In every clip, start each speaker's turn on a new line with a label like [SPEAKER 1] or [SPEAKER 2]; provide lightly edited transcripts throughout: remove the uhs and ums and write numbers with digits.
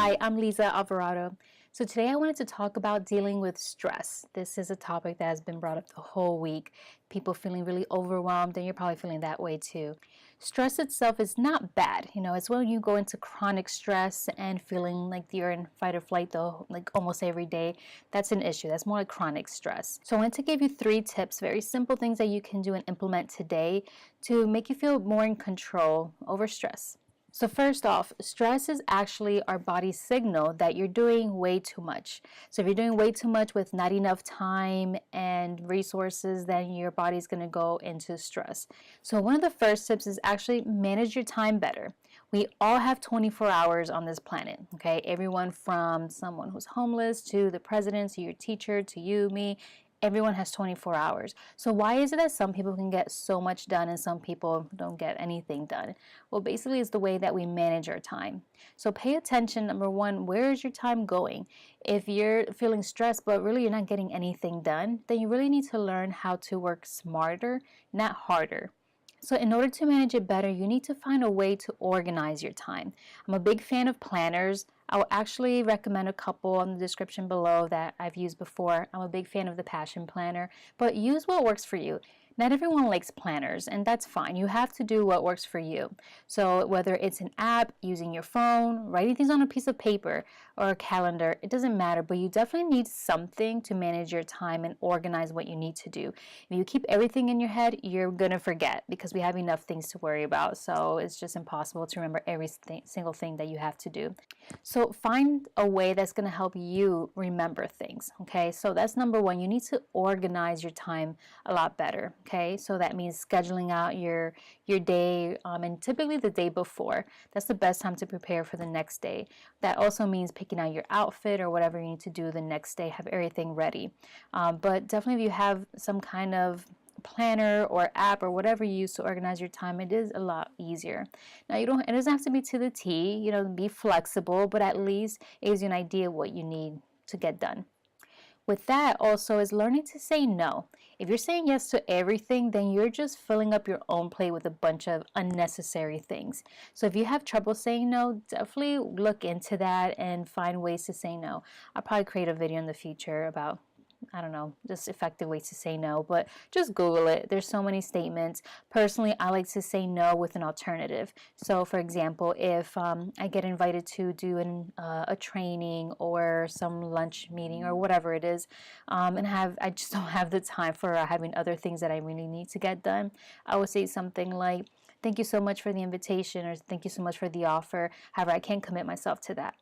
[SPEAKER 1] Hi, I'm Lisa Alvarado. So today I wanted to talk about dealing with stress. This is a topic that has been brought up the whole week. People feeling really overwhelmed, and you're probably feeling that way too. Stress itself is not bad. It's when you go into chronic stress and feeling like you're in fight or flight though, like almost every day. That's an issue. That's more like chronic stress. So I wanted to give you 3 tips, very simple things that you can do and implement today to make you feel more in control over stress. So first off, stress is actually our body's signal that you're doing way too much. So if you're doing way too much with not enough time and resources, then your body's going to go into stress. So one of the first tips is actually manage your time better. We all have 24 hours on this planet, okay? Everyone from someone who's homeless to the president to your teacher to you, me. Everyone has 24 hours. So why is it that some people can get so much done and some people don't get anything done? Well, basically it's the way that we manage our time. So pay attention, number one, where is your time going? If you're feeling stressed but really you're not getting anything done, then you really need to learn how to work smarter, not harder. So in order to manage it better, you need to find a way to organize your time. I'm a big fan of planners. I will actually recommend a couple in the description below that I've used before. I'm a big fan of the Passion Planner, but use what works for you. Not everyone likes planners, and that's fine. You have to do what works for you. So whether it's an app, using your phone, writing things on a piece of paper, or a calendar, it doesn't matter, but you definitely need something to manage your time and organize what you need to do. If you keep everything in your head, you're going to forget because we have enough things to worry about. So it's just impossible to remember every single thing that you have to do. So find a way that's going to help you remember things, okay? So that's number one. You need to organize your time a lot better, okay? So that means scheduling out your day and typically the day before. That's the best time to prepare for the next day. That also means picking out your outfit or whatever you need to do the next day, have everything ready. But definitely if you have some kind of planner or app or whatever you use to organize your time, it is a lot easier. Now it doesn't have to be to the T, be flexible, but at least it gives you an idea of what you need to get done. With that also is learning to say no. If you're saying yes to everything, then you're just filling up your own plate with a bunch of unnecessary things. So if you have trouble saying no, definitely look into that and find ways to say no. I'll probably create a video in the future about just effective ways to say no, but just Google it. There's so many statements. Personally, I like to say no with an alternative. So for example, if I get invited to do a training or some lunch meeting or whatever it is, and I just don't have the time for having other things that I really need to get done, I would say something like, thank you so much for the invitation, or thank you so much for the offer. However, I can't commit myself to that.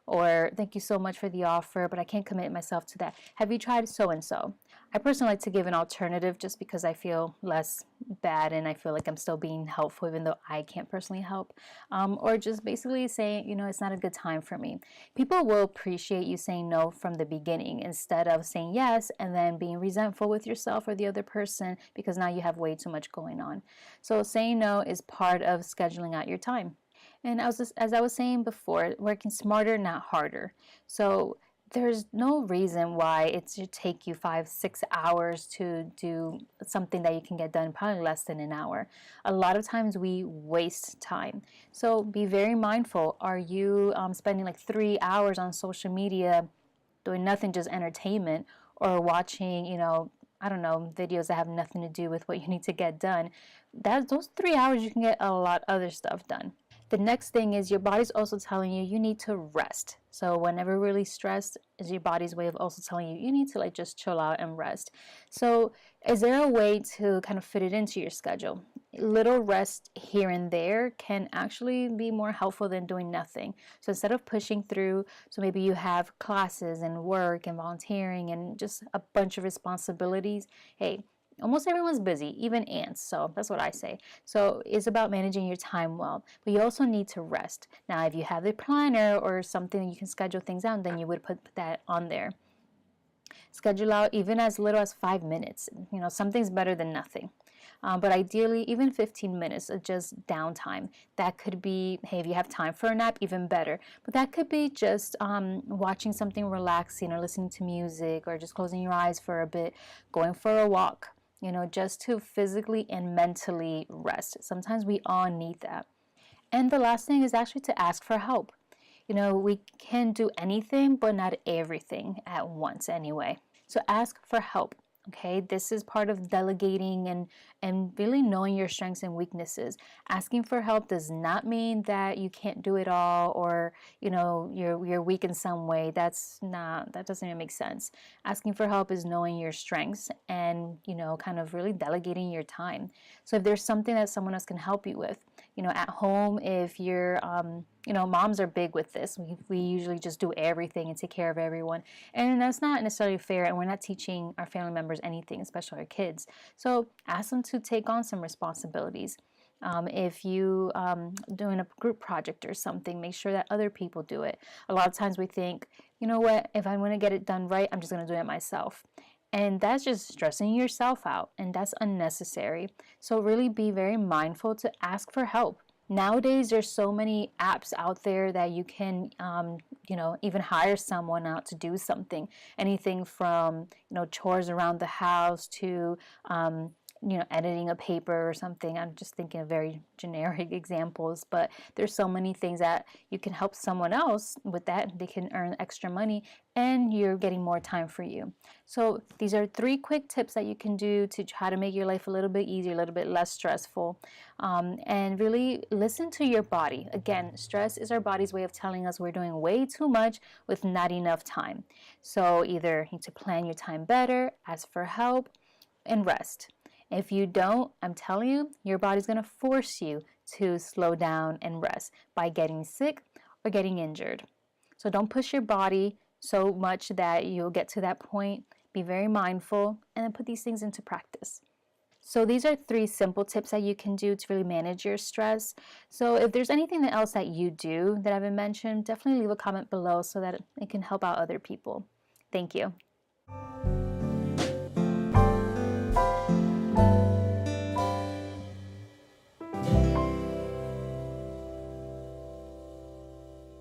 [SPEAKER 1] Or thank you so much for the offer, but I can't commit myself to that. Have you tried so-and-so? I personally like to give an alternative just because I feel less bad and I feel like I'm still being helpful even though I can't personally help. Or just basically saying, it's not a good time for me. People will appreciate you saying no from the beginning instead of saying yes and then being resentful with yourself or the other person because now you have way too much going on. So saying no is part of scheduling out your time. And as I was saying before, working smarter, not harder. So there's no reason why it should take you 5-6 hours to do something that you can get done probably less than an hour. A lot of times we waste time. So be very mindful. Are you spending like 3 hours on social media doing nothing, just entertainment, or watching, videos that have nothing to do with what you need to get done? Those 3 hours you can get a lot of other stuff done. The next thing is your body's also telling you need to rest. So whenever really stressed is your body's way of also telling you need to just chill out and rest. So is there a way to kind of fit it into your schedule? Little rest here and there can actually be more helpful than doing nothing. So instead of pushing through, so maybe you have classes and work and volunteering and just a bunch of responsibilities. Hey, almost everyone's busy, even ants, so that's what I say. So it's about managing your time well, but you also need to rest. Now, if you have a planner or something you can schedule things out, then you would put that on there. Schedule out even as little as 5 minutes. Something's better than nothing. But ideally, even 15 minutes of just downtime. That could be, hey, if you have time for a nap, even better. But that could be just watching something relaxing or listening to music or just closing your eyes for a bit, going for a walk. Just to physically and mentally rest. Sometimes we all need that. And the last thing is actually to ask for help. we can do anything, but not everything at once anyway. So ask for help. Okay, this is part of delegating and really knowing your strengths and weaknesses. Asking for help does not mean that you can't do it all, or you're weak in some way. That doesn't even make sense. Asking for help is knowing your strengths and kind of really delegating your time. So if there's something that someone else can help you with, at home, if you're moms are big with this. We usually just do everything and take care of everyone. And that's not necessarily fair, and we're not teaching our family members anything, especially our kids. So ask them to take on some responsibilities. If you doing a group project or something, make sure that other people do it. A lot of times we think, you know what, if I want to get it done right, I'm just going to do it myself. And that's just stressing yourself out, and that's unnecessary. So really be very mindful to ask for help. Nowadays, there's so many apps out there that you can, even hire someone out to do something. Anything from, chores around the house to, editing a paper or something. I'm just thinking of very generic examples, but there's so many things that you can help someone else with that. They can earn extra money and you're getting more time for you. So these are 3 quick tips that you can do to try to make your life a little bit easier, a little bit less stressful, and really listen to your body. Again, stress is our body's way of telling us we're doing way too much with not enough time. So either you need to plan your time better, ask for help, and rest. If you don't, I'm telling you, your body's going to force you to slow down and rest by getting sick or getting injured. So don't push your body so much that you'll get to that point. Be very mindful and then put these things into practice. So these are 3 simple tips that you can do to really manage your stress. So if there's anything else that you do that I haven't mentioned, definitely leave a comment below so that it can help out other people. Thank you.